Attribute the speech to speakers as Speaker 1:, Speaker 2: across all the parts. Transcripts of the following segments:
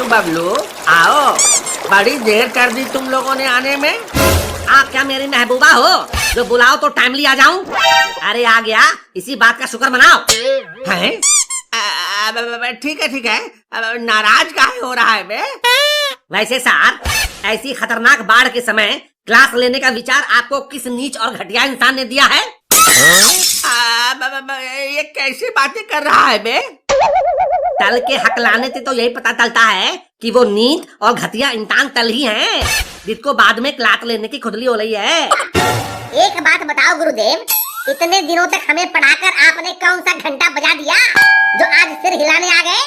Speaker 1: बबलू, आओ। बड़ी देर कर दी तुम लोगों ने आने में। आप क्या मेरी महबूबा हो जो बुलाओ तो टाइमली आ जाऊं? अरे आ गया, इसी बात का शुक्र मनाओ। हैं? ठीक है ठीक है, नाराज काहे हो रहा है बे? वैसे सर, ऐसी खतरनाक बाढ़ के समय क्लास लेने का विचार आपको किस नीच और घटिया इंसान ने दिया है? ये कैसी बातें कर रहा है बे? तल के हकलाने से तो यही पता चलता है कि वो नीच और घटिया इंसान तल ही हैं, जिसको बाद में क्लास लेने की खुजली हो रही है।
Speaker 2: एक बात बताओ गुरुदेव, इतने दिनों तक हमें पढ़ाकर आपने कौन सा घंटा बजा दिया जो आज सिर हिलाने आ गए?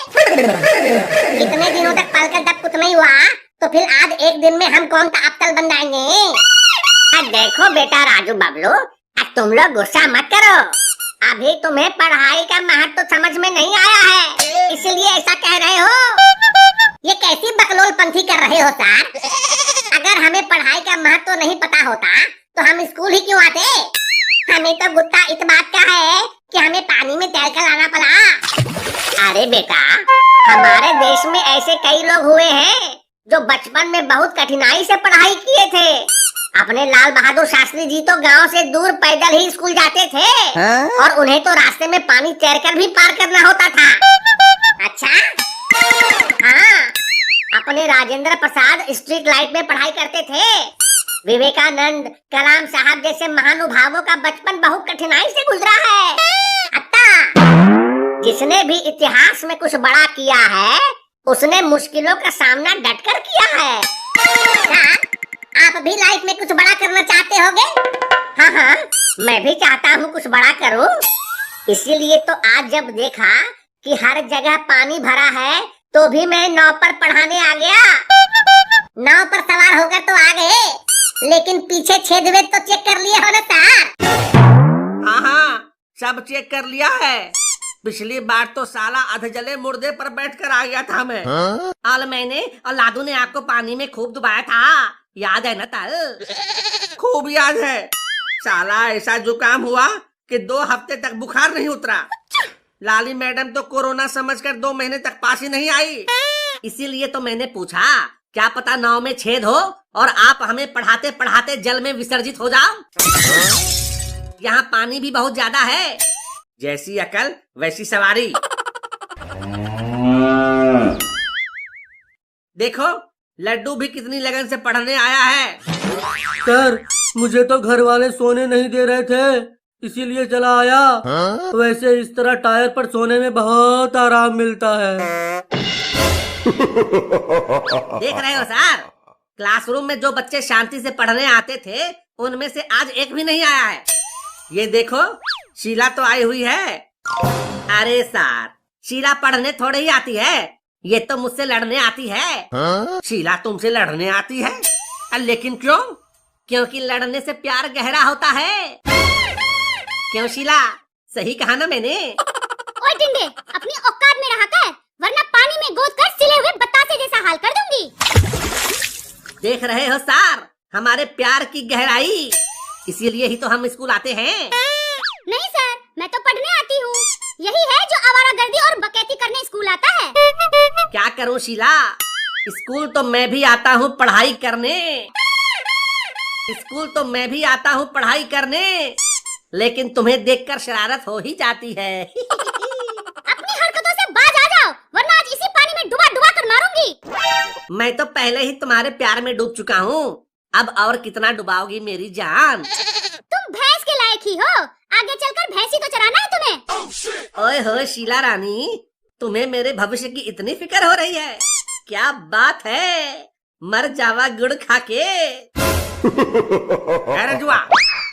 Speaker 2: इतने दिनों तक पढ़कर जब कुछ नहीं हुआ तो फिर आज एक दिन में हम कौन सा अब्तल बन जाएंगे? देखो बेटा राजू बबलू, अब तुम लोग गुस्सा मत करो। अभी तुम्हें पढ़ाई का महत्व तो समझ में नहीं आया है, इसलिए ऐसा कह रहे हो। ये कैसी बकलोल पंथी कर रहे हो सर? अगर हमें पढ़ाई का महत्व नहीं पता होता तो हम स्कूल ही क्यों आते? हमें तो गुस्सा इस बात का है कि हमें पानी में तैरकर आना पड़ा। अरे बेटा, हमारे देश में ऐसे कई लोग हुए हैं जो बचपन में बहुत कठिनाई से पढ़ाई किए थे। अपने लाल बहादुर शास्त्री जी तो गांव से दूर पैदल ही स्कूल जाते थे। और उन्हें तो रास्ते में पानी तैरकर भी पार करना होता था। अच्छा? हाँ, अपने राजेंद्र प्रसाद स्ट्रीट लाइट में पढ़ाई करते थे। विवेकानंद, कलाम साहब जैसे महानुभावों का बचपन बहुत कठिनाई से गुजरा है। अच्छा, जिसने भी इतिहास में कुछ बड़ा किया है उसने मुश्किलों का सामना डटकर किया है। क्या आप भी लाइफ में कुछ बड़ा करना चाहते होगे? हाँ हाँ, मैं भी चाहता हूँ कुछ बड़ा करूँ। इसीलिए तो आज जब देखा कि हर जगह पानी भरा है तो भी मैं नाव पर पढ़ाने आ गया। नाव पर सवार होकर तो आ गए, लेकिन पीछे छेद में तो चेक कर लिए हो ना सर?
Speaker 1: हाँ, सब चेक कर लिया है। पिछली बार तो साला अधजले मुर्दे पर बैठकर आ गया था मैं। और मैंने और लादू ने आपको पानी में खूब डुबाया था, याद है ना तल? खूब याद है। साला ऐसा जुकाम हुआ कि 2 हफ्ते तक बुखार नहीं उतरा। लाली मैडम तो कोरोना समझकर 2 महीने तक पास ही नहीं आई। इसीलिए तो मैंने पूछा, क्या पता नाव में छेद हो और आप हमें पढ़ाते पढ़ाते जल में विसर्जित हो जाओ। यहाँ पानी भी बहुत ज्यादा है। जैसी अकल वैसी सवारी। देखो, लड्डू भी कितनी लगन से पढ़ने आया है।
Speaker 3: सर, मुझे तो घर वाले सोने नहीं दे रहे थे, इसीलिए चला आया। वैसे इस तरह टायर पर सोने में बहुत आराम मिलता है।
Speaker 1: देख रहे हो सर, क्लासरूम में जो बच्चे शांति से पढ़ने आते थे उनमें से आज एक भी नहीं आया है। ये देखो, शीला तो आई हुई है। अरे सर, शीला पढ़ने थोड़े ही आती है, ये तो मुझसे लड़ने आती है। शीला तुमसे लड़ने आती है? लेकिन क्यों? क्योंकि लड़ने से प्यार गहरा होता है। क्यों शीला, सही कहा ना मैंने?
Speaker 2: ओए टिंडे, अपनी औकात में रहा कर, वरना पानी में गोद कर सिले हुए बतासे जैसा हाल कर दूंगी।
Speaker 1: देख रहे हो सर, हमारे प्यार की गहराई। इसीलिए ही तो हम स्कूल आते हैं।
Speaker 2: नहीं सर, मैं तो पढ़ने आती हूँ। यही है जो आवारागर्दी और बकैती करने स्कूल आता है।
Speaker 1: क्या करूँ शीला, स्कूल तो मैं भी आता हूँ पढ़ाई करने। स्कूल तो मैं भी आता हूँ पढ़ाई करने, लेकिन तुम्हें देखकर शरारत हो ही जाती है।
Speaker 2: अपनी हरकतों से बाज आ जाओ, वरना आज इसी पानी में डुबा डुबा कर मारूंगी।
Speaker 1: मैं तो पहले ही तुम्हारे प्यार में डूब चुका हूँ, अब और कितना डुबाओगी मेरी जान?
Speaker 2: तुम भैंस के लायक ही हो, आगे चलकर भैंसी को चराना है तुम्हें।
Speaker 1: ओए हो शीला रानी, तुम्हें मेरे भविष्य की इतनी फिक्र हो रही है? क्या बात है, मर जावा गुड़ खा के। अरे जुआ,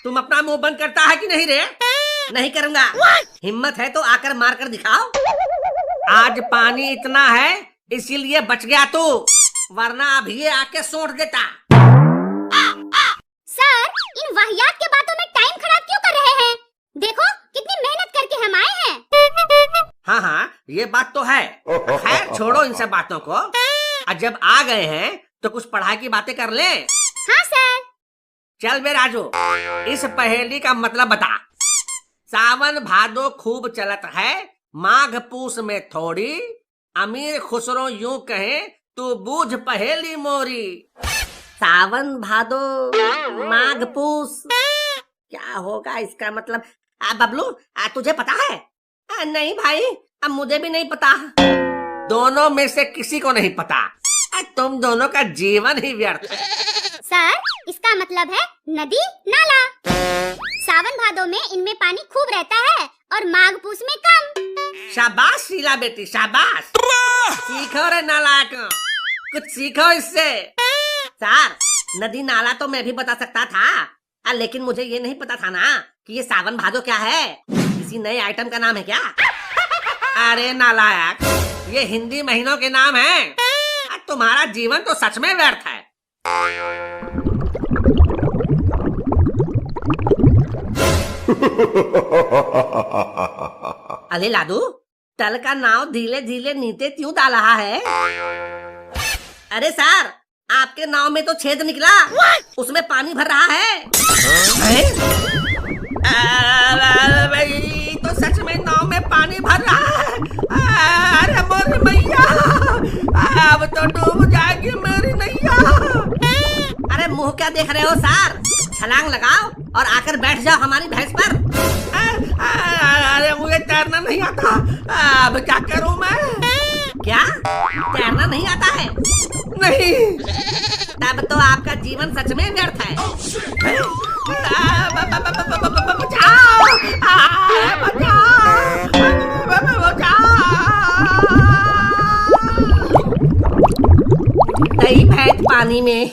Speaker 1: तुम अपना मुंह बंद करता है कि नहीं रे? नहीं करूंगा। हिम्मत है तो आकर मार कर दिखाओ। आज पानी इतना है इसीलिए बच गया तू, वरना अभी ये आके सोट देता।
Speaker 2: सर, इन वाहियात के बातों में टाइम खराब क्यों कर रहे हैं? देखो कितनी मेहनत करके हम आए हैं।
Speaker 1: हाँ हाँ, ये बात तो है। खैर छोड़ो इन सब बातों को, और जब आ गए हैं तो कुछ पढ़ाई की बातें कर ले।
Speaker 2: हाँ सर।
Speaker 1: चल बे राजू, इस पहेली का मतलब बता। सावन भादो खूब चलत है, माघ पूस में थोड़ी, अमीर खुसरो यूं कहे तू बूझ पहेली मोरी। सावन भादो माघ पूस, क्या होगा इसका मतलब? बबलू, तुझे पता है? नहीं भाई, अब मुझे भी नहीं पता। दोनों में से किसी को नहीं पता। तुम दोनों का जीवन ही व्यर्थ है।
Speaker 4: सर, इसका मतलब है नदी नाला। सावन भादो में इनमें पानी खूब रहता है और माघ पूस में कम।
Speaker 1: शाबाश शीला बेटी, शाबाश। सीखो रे नालायक, कुछ सीखो इससे। सर, नदी नाला तो मैं भी बता सकता था, लेकिन मुझे ये नहीं पता था ना कि ये सावन भादो क्या है। किसी नए आइटम का नाम है क्या? अरे नालायक, ये हिंदी महीनों के नाम हैं। तुम्हारा जीवन तो सच में व्यर्थ है। अरे लादू, तल का नाव धीरे धीरे नीचे क्यों डाल रहा है? अरे सर, आपके नाव में तो छेद निकला, उसमें पानी भर रहा है। तो सच में नाव में पानी भर रहा है। अरे मोरी मैया, अब तो डूब जाएगी मेरी नैया। अरे मुंह क्या देख रहे हो सर? छलांग लगाओ और आकर बैठ जाओ हमारी भैंस पर। अरे मुझे तैरना नहीं आता, अब क्या करूं मैं? क्या तैरना नहीं आता है? नहीं, तब तो आपका जीवन सच में व्यर्थ है। बचाओ, नई भैंस पानी में।